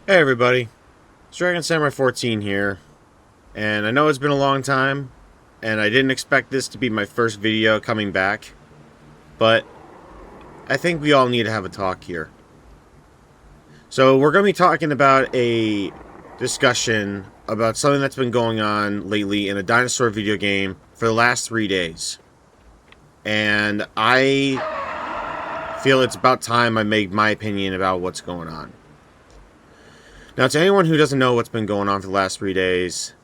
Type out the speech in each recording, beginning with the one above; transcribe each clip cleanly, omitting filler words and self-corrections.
Hey everybody, it's Dragon Samurai 14 here, and I know it's been a long time, and I didn't expect this to be my first video coming back, but I think we all need to have a talk here. So we're going to be talking about a discussion about something that's been going on lately in a dinosaur video game for the last 3 days. And I feel it's about time I make my opinion about what's going on. Now, to anyone who doesn't know what's been going on for the last 3 days,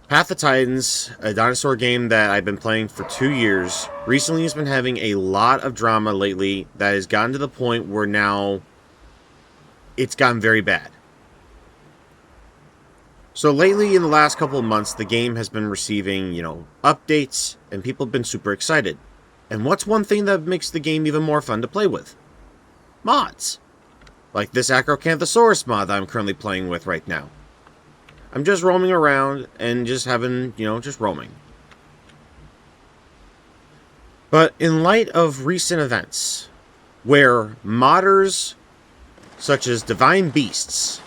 Path of Titans, a dinosaur game that I've been playing for 2 years, recently has been having a lot of drama lately that has gotten to the point where now it's gotten very bad. So lately, in the last couple of months, the game has been receiving, updates, and people have been super excited. And what's one thing that makes the game even more fun to play with? Mods. Like this Acrocanthosaurus mod that I'm currently playing with right now. I'm just roaming around and just having, just roaming. But in light of recent events, where modders such as Divine Beasts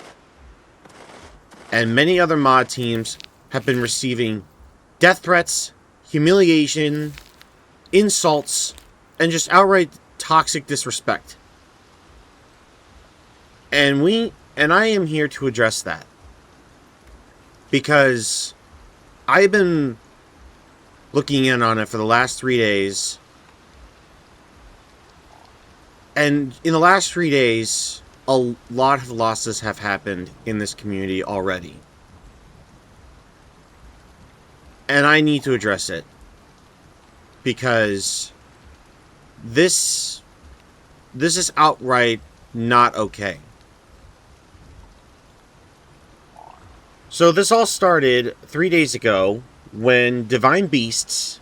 and many other mod teams have been receiving death threats, humiliation, insults, and just outright toxic disrespect. And I am here to address that. Because I've been looking in on it for the last 3 days. And in the last 3 days, a lot of losses have happened in this community already. And I need to address it. Because this is outright not okay. So this all started 3 days ago when Divine Beasts...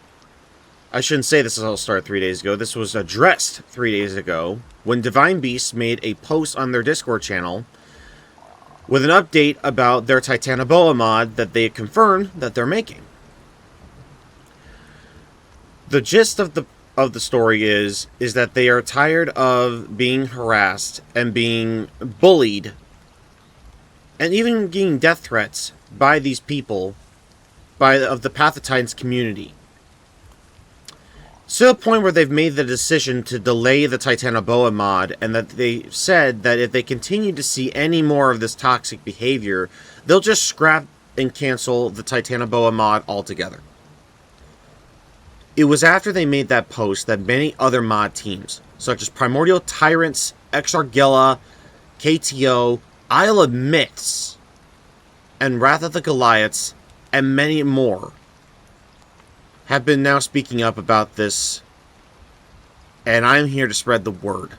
I shouldn't say this all started 3 days ago. This was addressed 3 days ago when Divine Beasts made a post on their Discord channel with an update about their Titanoboa mod that they confirmed that they're making. The gist of the story is that they are tired of being harassed and being bullied and even getting death threats by these people of the Path of Titans community. To the point where they've made the decision to delay the Titanoboa mod, and that they said that if they continue to see any more of this toxic behavior, they'll just scrap and cancel the Titanoboa mod altogether. It was after they made that post that many other mod teams, such as Primordial Tyrants, Exargilla, KTO, Isle of Myths, and Wrath of the Goliaths, and many more, have been now speaking up about this, and I'm here to spread the word.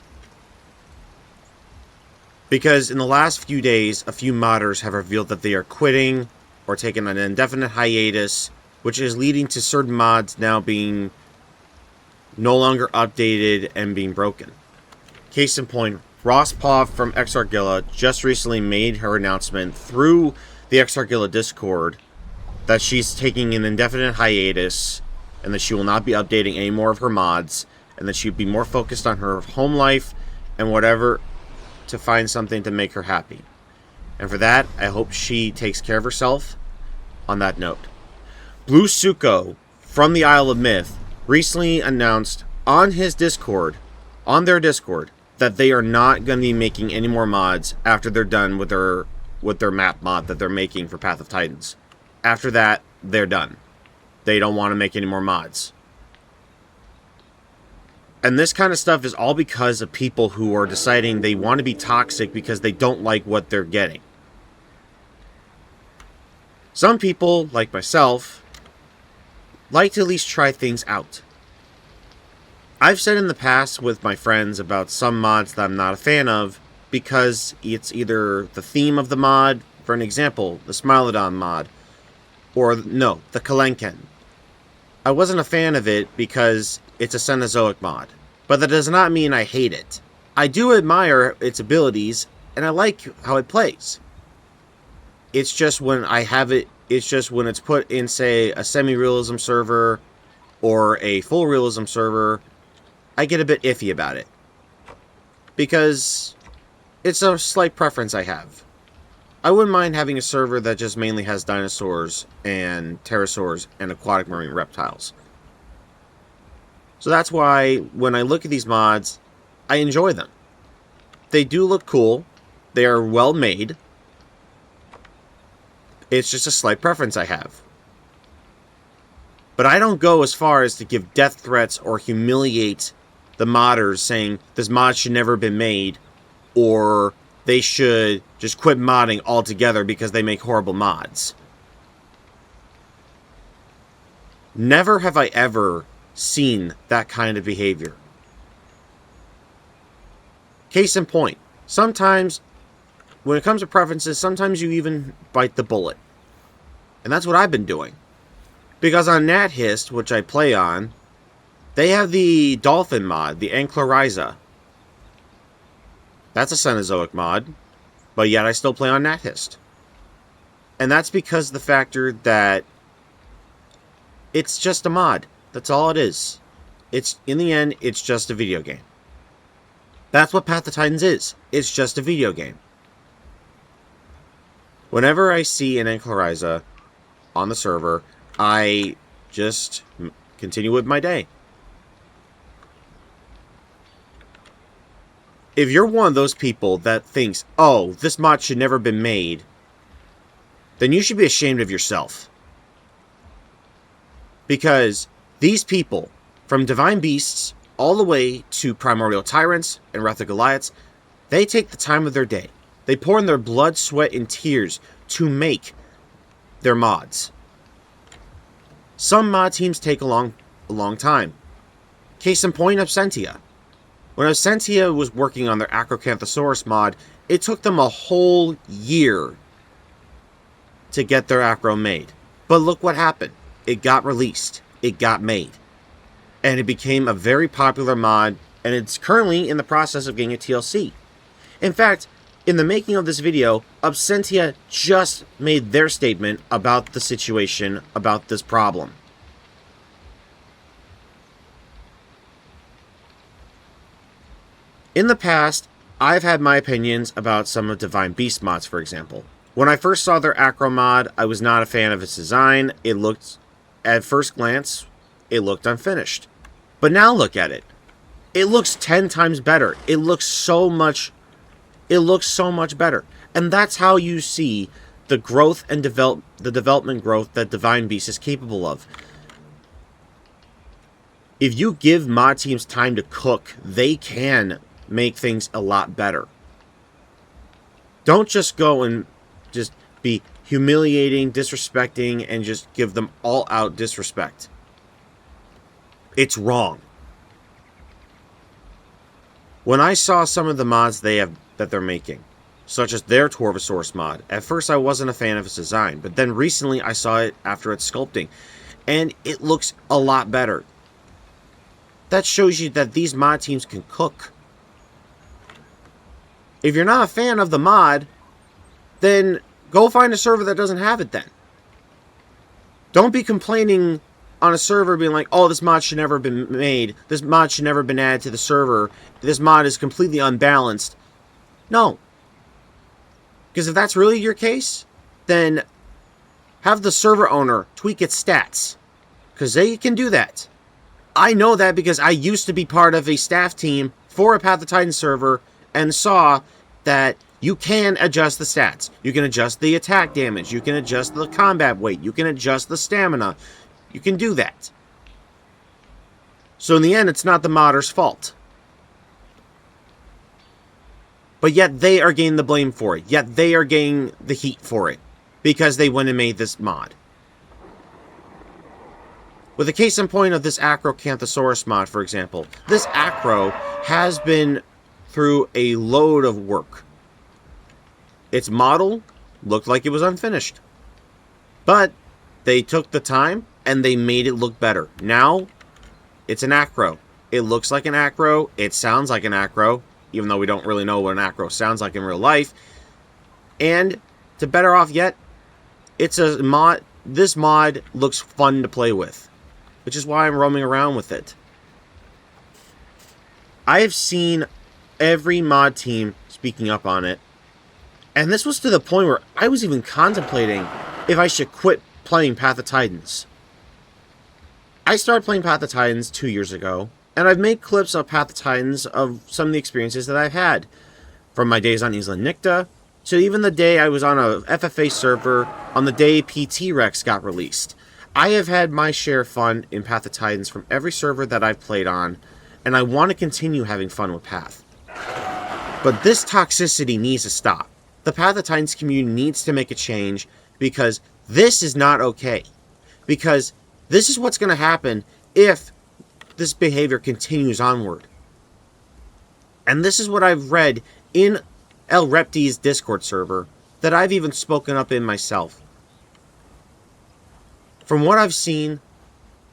Because in the last few days, a few modders have revealed that they are quitting or taking an indefinite hiatus, which is leading to certain mods now being no longer updated and being broken. Case in point, Rosspov from Exargilla just recently made her announcement through the Exargilla Discord that she's taking an indefinite hiatus and that she will not be updating any more of her mods and that she'll be more focused on her home life and whatever to find something to make her happy. And for that, I hope she takes care of herself on that note. Blue Suko from the Isle of Myth recently announced on their Discord, that they are not going to be making any more mods after they're done with their map mod that they're making for Path of Titans. After that, they're done. They don't want to make any more mods. And this kind of stuff is all because of people who are deciding they want to be toxic because they don't like what they're getting. Some people, like myself, like to at least try things out. I've said in the past with my friends about some mods that I'm not a fan of because it's either the theme of the mod, for an example, the Smilodon mod, or no, the Kalenken. I wasn't a fan of it because it's a Cenozoic mod, but that does not mean I hate it. I do admire its abilities, and I like how it plays. It's just when it's put in, say, a semi-realism server or a full realism server, I get a bit iffy about it. Because it's a slight preference I have. I wouldn't mind having a server that just mainly has dinosaurs and pterosaurs and aquatic marine reptiles. So that's why when I look at these mods, I enjoy them. They do look cool. They are well made. It's just a slight preference I have. But I don't go as far as to give death threats or humiliate the modders saying this mod should never have been made, or they should just quit modding altogether because they make horrible mods. Never have I ever seen that kind of behavior. Case in point, sometimes, when it comes to preferences, sometimes you even bite the bullet. And that's what I've been doing. Because on NatHist, which I play on, they have the dolphin mod, the Ankyloryza. That's a Cenozoic mod, but yet I still play on NatHist. And that's because of the factor that it's just a mod. That's all it is. It's, in the end, it's just a video game. That's what Path of Titans is. It's just a video game. Whenever I see an Ankyloryza on the server, I just continue with my day. If you're one of those people that thinks, oh, this mod should never have been made, then you should be ashamed of yourself. Because these people, from Divine Beasts all the way to Primordial Tyrants and Wrath of Goliaths, they take the time of their day. They pour in their blood, sweat, and tears to make their mods. Some mod teams take a long time. Case in point, Absentia. When Absentia was working on their Acrocanthosaurus mod, it took them a whole year to get their Acro made. But look what happened. It got released. It got made. And it became a very popular mod, and it's currently in the process of getting a TLC. In fact, in the making of this video, Absentia just made their statement about the situation, about this problem. In the past, I've had my opinions about some of Divine Beast mods, for example. When I first saw their Acro mod, I was not a fan of its design. It looked, at first glance, it looked unfinished. But now look at it. It looks 10 times better. It looks so much better. And that's how you see the growth and the development growth that Divine Beast is capable of. If you give mod teams time to cook, they can make things a lot better. Don't just go and just be humiliating, disrespecting, and just give them all out disrespect. It's wrong. When I saw some of the mods that they're making, such as their Torvosaurus mod, at first I wasn't a fan of its design, but then recently I saw it after its sculpting, and it looks a lot better. That shows you that these mod teams can cook. If you're not a fan of the mod, then go find a server that doesn't have it then. Don't be complaining on a server being like, oh, this mod should never have been made. This mod should never have been added to the server. This mod is completely unbalanced. No. Because if that's really your case, then have the server owner tweak its stats. Because they can do that. I know that because I used to be part of a staff team for a Path of Titans server and saw that you can adjust the stats. You can adjust the attack damage. You can adjust the combat weight. You can adjust the stamina. You can do that. So in the end, it's not the modder's fault. But yet they are getting the blame for it. Yet they are getting the heat for it. Because they went and made this mod. With a case in point of this Acrocanthosaurus mod, for example. This Acro has been through a load of work. Its model looked like it was unfinished. But they took the time and they made it look better. Now, it's an Acro. It looks like an Acro. It sounds like an Acro, even though we don't really know what an Acro sounds like in real life. And to better off yet, it's a mod. This mod looks fun to play with, which is why I'm roaming around with it. I have seen every mod team speaking up on it, And this was to the point where I was even contemplating if I should quit playing Path of Titans. I started playing Path of Titans 2 years ago, and I've made clips of Path of Titans of some of the experiences that I've had. From my days on Isla Nicta, to even the day I was on a FFA server on the day PT Rex got released. I have had my share of fun in Path of Titans from every server that I've played on, and I want to continue having fun with Path. But this toxicity needs to stop. The Path of Titans community needs to make a change, because this is not okay. Because this is what's going to happen if this behavior continues onward. And this is what I've read in El Repti's Discord server that I've even spoken up in myself. From what I've seen,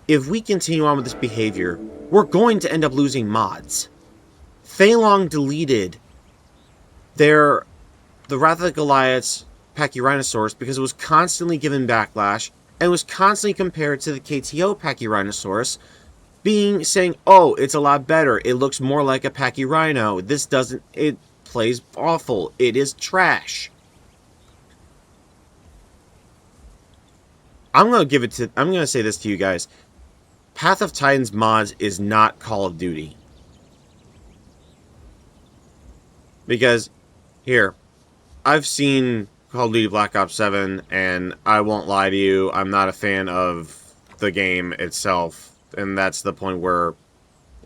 if we continue on with this behavior, we're going to end up losing mods. Feilong deleted the Wrath of the Goliath's Pachyrhinosaurus because it was constantly given backlash and was constantly compared to the KTO Pachyrhinosaurus, saying, oh, it's a lot better. It looks more like a Pachyrhino. It plays awful. It is trash. I'm going to say this to you guys. Path of Titans mods is not Call of Duty. Because, here, I've seen Call of Duty Black Ops 7, and I won't lie to you, I'm not a fan of the game itself. And that's the point where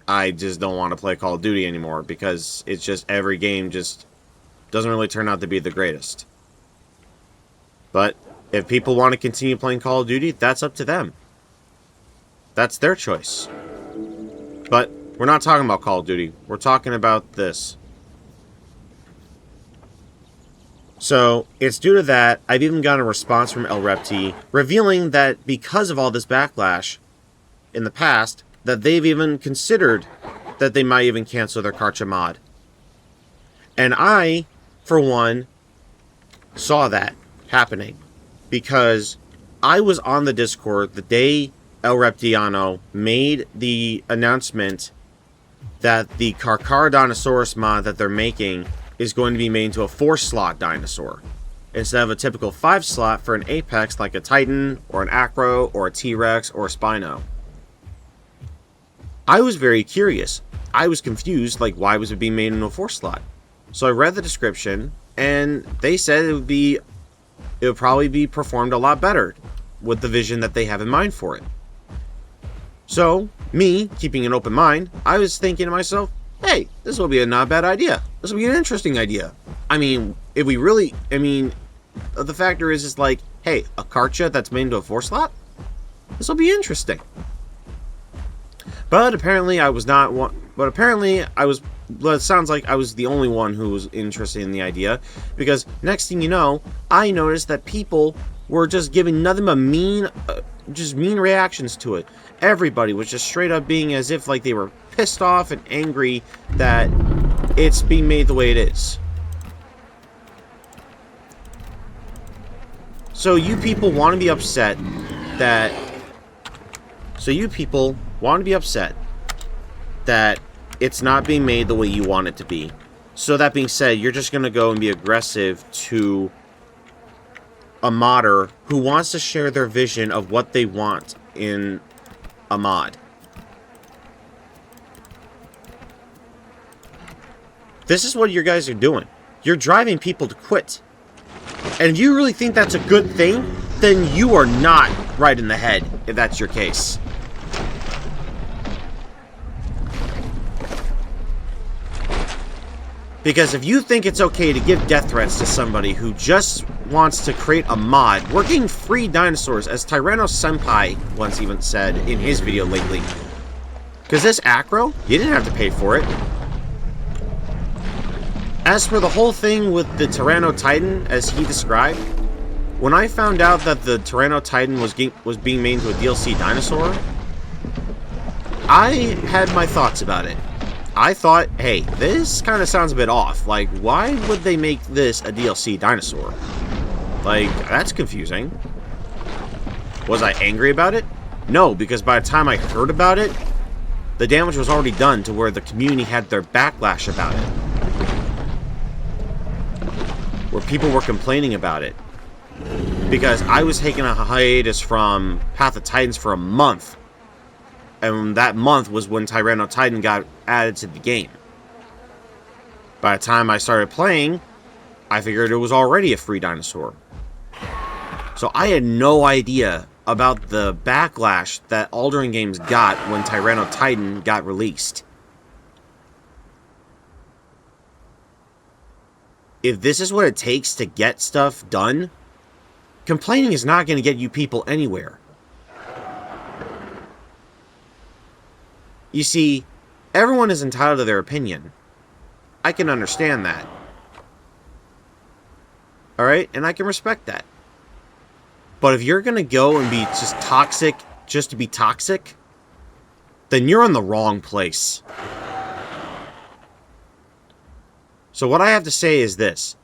I just don't want to play Call of Duty anymore, because it's just every game just doesn't really turn out to be the greatest. But if people want to continue playing Call of Duty, that's up to them. That's their choice. But we're not talking about Call of Duty. We're talking about this. So, it's due to that, I've even gotten a response from El Repti revealing that because of all this backlash in the past, that they've even considered that they might even cancel their Karcha mod. And I, for one, saw that happening. Because I was on the Discord the day El Reptiano made the announcement that the Carcharodontosaurus mod that they're making is going to be made into a 4-slot dinosaur, instead of a typical 5-slot for an apex like a Titan, or an Acro, or a T-Rex, or a Spino. I was very curious. I was confused, like, why was it being made into a 4-slot? So I read the description, and they said it would probably be performed a lot better with the vision that they have in mind for it. So, me, keeping an open mind, I was thinking to myself, hey, this will be a not bad idea. This will be an interesting idea. I mean, the factor is like, hey, a Karcha that's made into a 4-slot? This will be interesting. But apparently I was not one. But apparently well, it sounds like I was the only one who was interested in the idea, because next thing you know, I noticed that people were just giving nothing but mean reactions to it. Everybody was just straight up being as if like they were pissed off and angry that it's being made the way it is. So you people want to be upset that it's not being made the way you want it to be. So that being said, you're just going to go and be aggressive to a modder who wants to share their vision of what they want in a mod. This is what you guys are doing. You're driving people to quit. And if you really think that's a good thing, then you are not right in the head, if that's your case. Because if you think it's okay to give death threats to somebody who just wants to create a mod, we're getting free dinosaurs, as Tyranno Senpai once even said in his video lately. Because this Acro, you didn't have to pay for it. As for the whole thing with the Tyranno Titan, as he described, when I found out that the Tyranno Titan was being made into a DLC dinosaur, I had my thoughts about it. I thought, hey, this kind of sounds a bit off. Like, why would they make this a DLC dinosaur? Like, that's confusing. Was I angry about it? No, because by the time I heard about it, the damage was already done to where the community had their backlash about it. where people were complaining about it. Because I was taking a hiatus from Path of Titans for a month. And that month was when Tyranno Titan got added to the game. By the time I started playing, I figured it was already a free dinosaur. So I had no idea about the backlash that Aldrin Games got when Tyranno Titan got released. If this is what it takes to get stuff done, complaining is not going to get you people anywhere. You see, everyone is entitled to their opinion. I can understand that. Alright? And I can respect that. But if you're going to go and be just toxic just to be toxic, then you're in the wrong place. So what I have to say is this.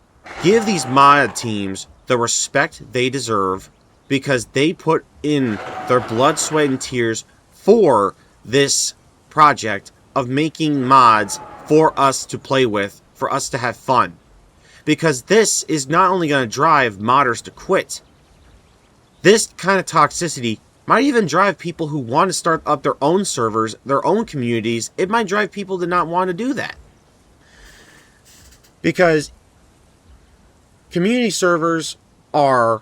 Give these mod teams the respect they deserve because they put in their blood, sweat, and tears for this project of making mods for us to play with, for us to have fun. Because this is not only going to drive modders to quit, this kind of toxicity might even drive people who want to start up their own servers, their own communities. It might drive people to not want to do that. Because community servers are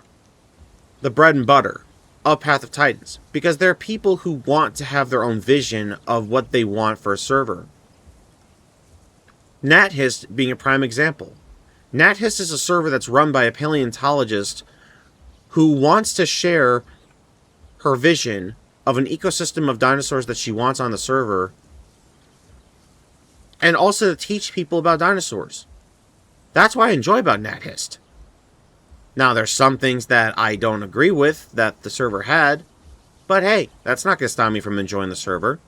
the bread and butter of Path of Titans. Because there are people who want to have their own vision of what they want for a server. NatHist being a prime example. NatHist is a server that's run by a paleontologist who wants to share her vision of an ecosystem of dinosaurs that she wants on the server, and also to teach people about dinosaurs. That's what I enjoy about NatHist. Now, there's some things that I don't agree with that the server had, but hey, that's not going to stop me from enjoying the server.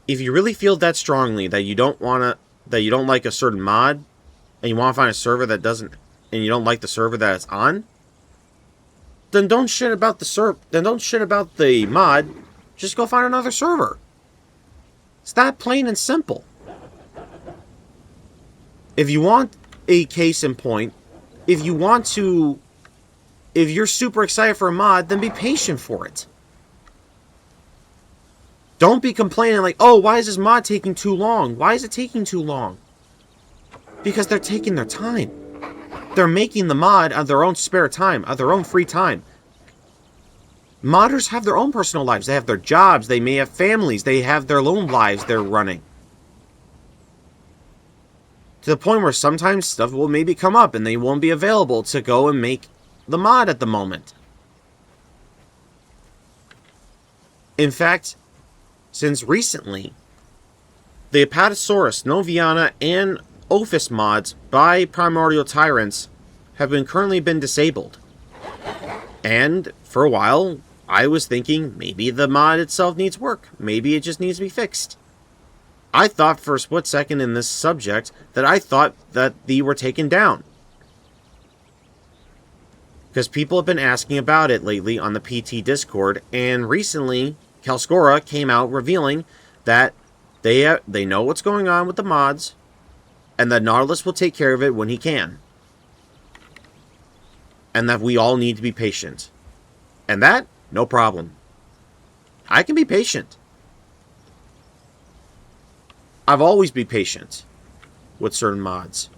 If you really feel that strongly that you don't like a certain mod, and you want to find a server that doesn't, and you don't like the server that it's on, then don't shit about the mod. Just go find another server. It's that plain and simple. If you want a case in point, if you're super excited for a mod, then be patient for it. Don't be complaining like, oh, why is this mod taking too long? Why is it taking too long? Because they're taking their time. They're making the mod on their own spare time, on their own free time. Modders have their own personal lives. They have their jobs. They may have families. They have their own lives they're running. To the point where sometimes stuff will maybe come up and they won't be available to go and make the mod at the moment. In fact, since recently, the Apatosaurus, Noviana, and Ophis mods by Primordial Tyrants have currently been disabled. And for a while, I was thinking maybe the mod itself needs work. Maybe it just needs to be fixed. I thought for a split second in this subject that I thought that they were taken down. Because people have been asking about it lately on the PT Discord, and recently Calscora came out revealing that they know what's going on with the mods, and that Nautilus will take care of it when he can. And that we all need to be patient. And that, no problem. I can be patient. I've always been patient with certain mods.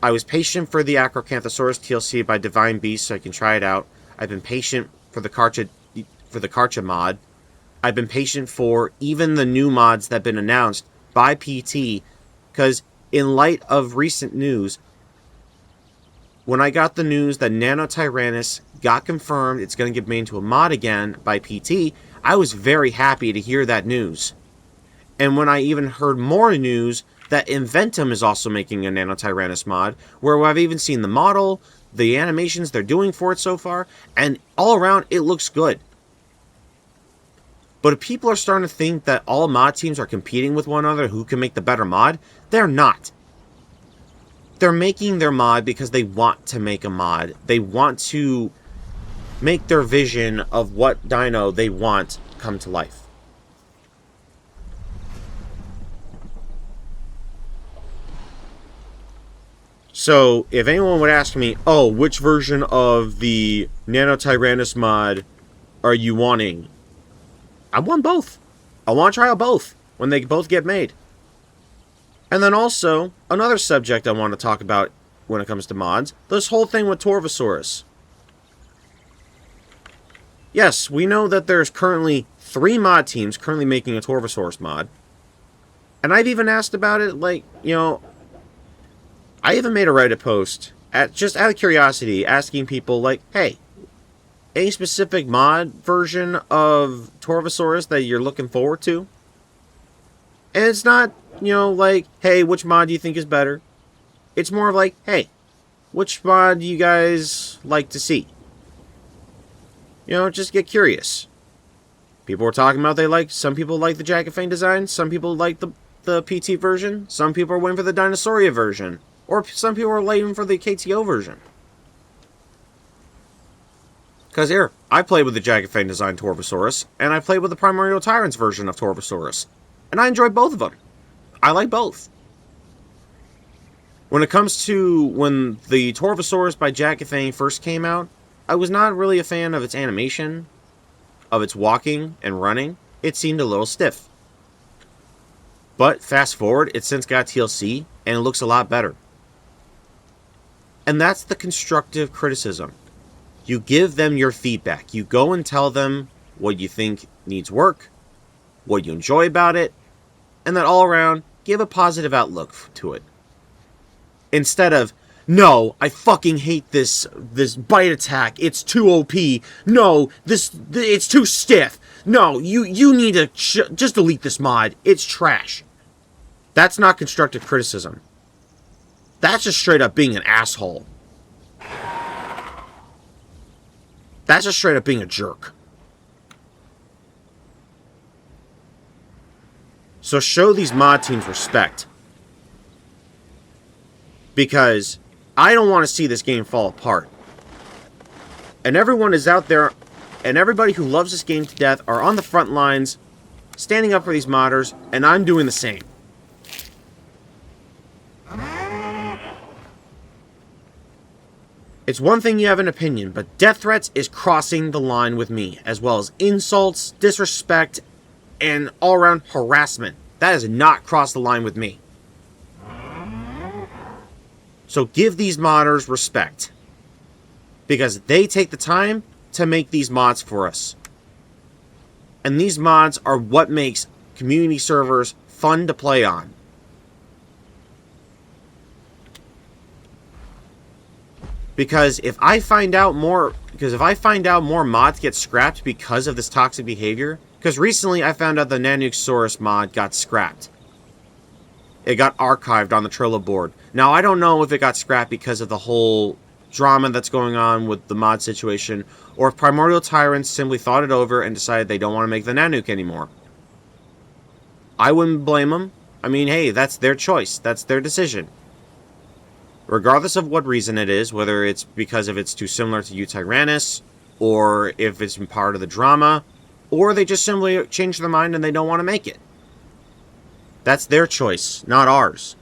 I was patient for the Acrocanthosaurus TLC by Divine Beast so I can try it out. I've been patient for the Karcha mod. I've been patient for even the new mods that have been announced by PT, because in light of recent news, when I got the news that Nanotyrannus got confirmed it's going to get made into a mod again by PT, I was very happy to hear that news. And when I even heard more news that Inventum is also making a Nanotyrannus mod, where I've even seen the model, the animations they're doing for it so far, and all around it looks good. But if people are starting to think that all mod teams are competing with one another who can make the better mod, they're not. They're making their mod because they want to make a mod. They want to make their vision of what dino they want come to life. So, if anyone would ask me, oh, which version of the Nanotyrannus mod are you wanting? I want both. I want to try out both when they both get made. And then also, another subject I want to talk about when it comes to mods, this whole thing with Torvosaurus. Yes, we know that there's currently 3 mod teams currently making a Torvosaurus mod. And I've even asked about it, like, I even made a Reddit post, just out of curiosity, asking people, like, hey, any specific mod version of Torvosaurus that you're looking forward to? And it's not, like, hey, which mod do you think is better? It's more of like, hey, which mod do you guys like to see? Just get curious. People were talking about some people like the Jack and Fane design, some people like the PT version, some people are waiting for the Dinosauria version, or some people are waiting for the KTO version. Because here, I played with the Jack and Fane design Torvosaurus, and I played with the Primordial Tyrants version of Torvosaurus, and I enjoyed both of them. I like both. When it comes to when the Torvosaurus by Jack and Fane first came out, I was not really a fan of its animation, of its walking and running. It seemed a little stiff. But fast forward, it's since got TLC, and it looks a lot better. And that's the constructive criticism. You give them your feedback. You go and tell them what you think needs work, what you enjoy about it, and then all around, give a positive outlook to it. Instead of, no, I fucking hate this bite attack. It's too OP. No, it's too stiff. No, you need to just delete this mod. It's trash. That's not constructive criticism. That's just straight up being an asshole. That's just straight up being a jerk. So show these mod teams respect. Because I don't want to see this game fall apart. And everyone is out there, and everybody who loves this game to death are on the front lines, standing up for these modders, and I'm doing the same. It's one thing you have an opinion, but death threats is crossing the line with me, as well as insults, disrespect, and all-around harassment. That has not crossed the line with me. So give these modders respect. Because they take the time to make these mods for us. And these mods are what makes community servers fun to play on. Because if I find out more mods get scrapped because of this toxic behavior, because recently I found out the Nanosaurus mod got scrapped. It got archived on the Trello board. Now, I don't know if it got scrapped because of the whole drama that's going on with the mod situation, or if Primordial Tyrants simply thought it over and decided they don't want to make the Nanook anymore. I wouldn't blame them. I mean, hey, that's their choice. That's their decision. Regardless of what reason it is, whether it's because if it's too similar to Tyrannus, or if it's part of the drama, or they just simply change their mind and they don't want to make it. That's their choice, not ours.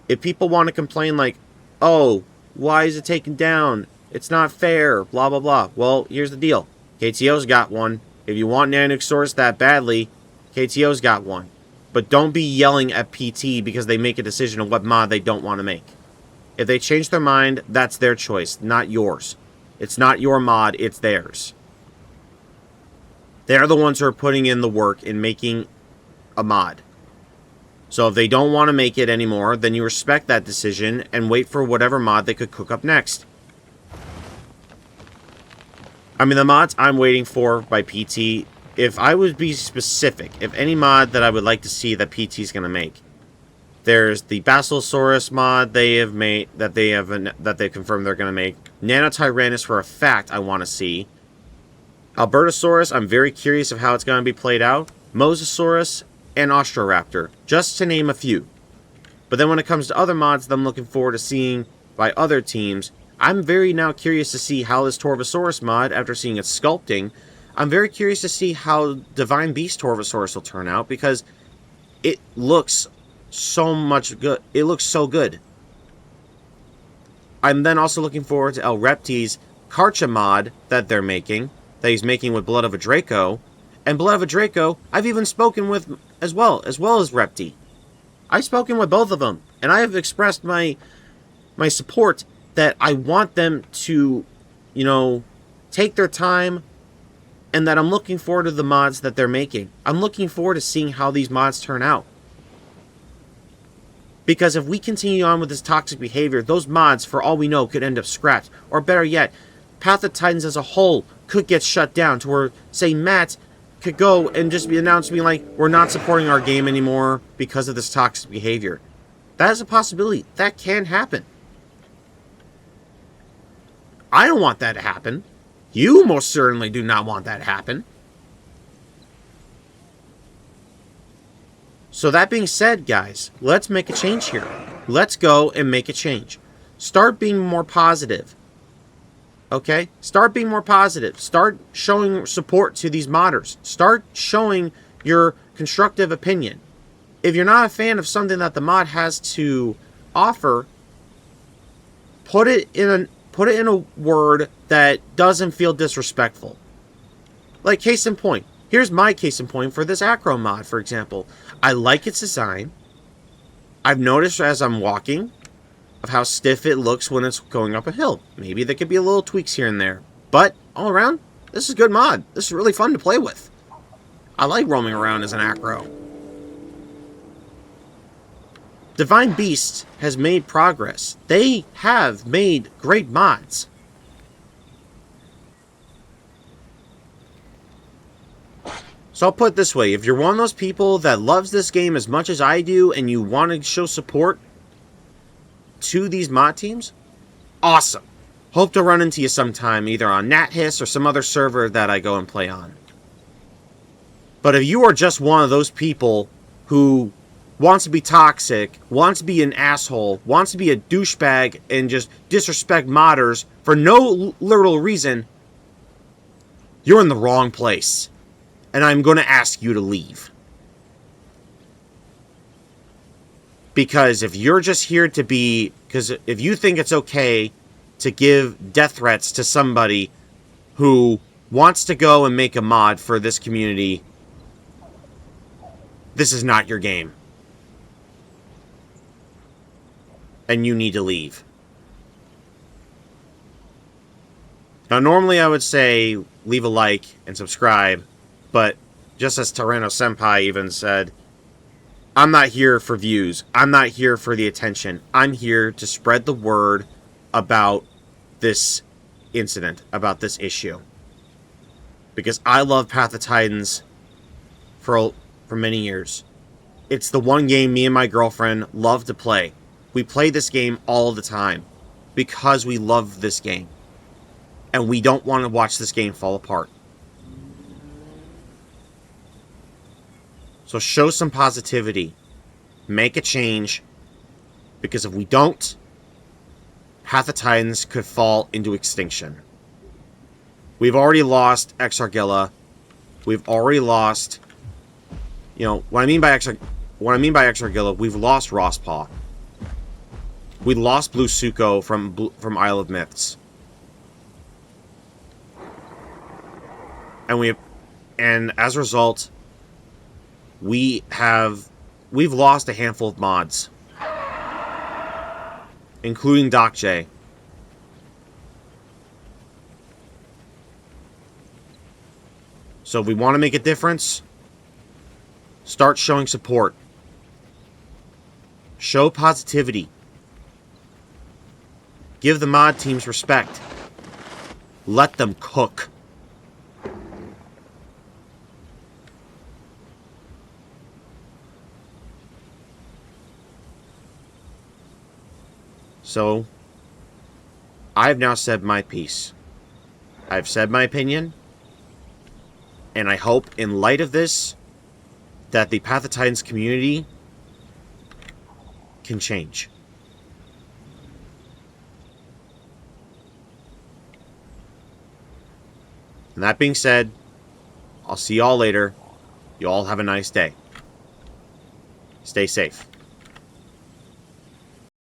If people want to complain like, oh, why is it taken down? It's not fair, blah, blah, blah. Well, here's the deal. KTO's got one. If you want Nanosaurus that badly, KTO's got one. But don't be yelling at PT because they make a decision on what mod they don't want to make. If they change their mind, that's their choice, not yours. It's not your mod, it's theirs. They're the ones who are putting in the work in making a mod. So if they don't want to make it anymore, then you respect that decision and wait for whatever mod they could cook up next. I mean, the mods I'm waiting for by PT, if I would be specific, if any mod that I would like to see that PT is going to make, there's the Basilosaurus mod they have made, that they confirmed they're going to make. Nanotyrannus for a fact I want to see. Albertosaurus, I'm very curious of how it's going to be played out. Mosasaurus, and Austroraptor, just to name a few. But then when it comes to other mods that I'm looking forward to seeing by other teams, I'm very now curious to see how this Torvosaurus mod, after seeing its sculpting, I'm very curious to see how Divine Beast Torvosaurus will turn out, because it looks so much good. It looks so good. I'm then also looking forward to El Repti's Karcha mod that they're making, that he's making with Blood of a Draco. And Blood of a Draco, I've even spoken with as well as Repti. I've spoken with both of them, and I have expressed my support that I want them to, take their time, and that I'm looking forward to the mods that they're making. I'm looking forward to seeing how these mods turn out. Because if we continue on with this toxic behavior, those mods, for all we know, could end up scrapped. Or better yet, Path of Titans as a whole could get shut down to where, say, Matt could go and just be announced being like, we're not supporting our game anymore because of this toxic behavior. That is a possibility. That can happen. I don't want that to happen. You most certainly do not want that to happen. So that being said, guys, let's make a change here. Let's go and make a change. Start being more positive. Okay? Start being more positive. Start showing support to these modders. Start showing your constructive opinion. If you're not a fan of something that the mod has to offer, put it in a word that doesn't feel disrespectful. Like, case in point. Here's my case in point for this acro mod, for example. I like its design. I've noticed as I'm walking of how stiff it looks when it's going up a hill. Maybe there could be a little tweaks here and there. But, all around, this is a good mod. This is really fun to play with. I like roaming around as an acro. Divine Beast has made progress. They have made great mods. So I'll put it this way, if you're one of those people that loves this game as much as I do and you want to show support to these mod teams, awesome. Hope to run into you sometime, either on NatHiss or some other server that I go and play on. But if you are just one of those people who wants to be toxic, wants to be an asshole, wants to be a douchebag, and just disrespect modders for no literal reason, you're in the wrong place. And I'm going to ask you to leave. Because if you're just here to be... Because if you think it's okay to give death threats to somebody who wants to go and make a mod for this community, this is not your game. And you need to leave. Now, normally I would say leave a like and subscribe. But just as Tyranno Senpai even said, I'm not here for views. I'm not here for the attention. I'm here to spread the word about this incident, about this issue. Because I love Path of Titans for many years. It's the one game me and my girlfriend love to play. We play this game all the time because we love this game. And we don't want to watch this game fall apart. So show some positivity. Make a change. Because if we don't, Path of Titans could fall into extinction. We've already lost Exargilla. We've already lost... what I mean by Exargilla, we've lost Rosspaw. We lost Blue Suko from Isle of Myths. And as a result, we've lost a handful of mods, including Doc J. So if we want to make a difference, start showing support. Show positivity. Give the mod teams respect. Let them cook. So, I've now said my piece. I've said my opinion. And I hope, in light of this, that the Path of Titans community can change. And that being said, I'll see y'all later. You all have a nice day. Stay safe.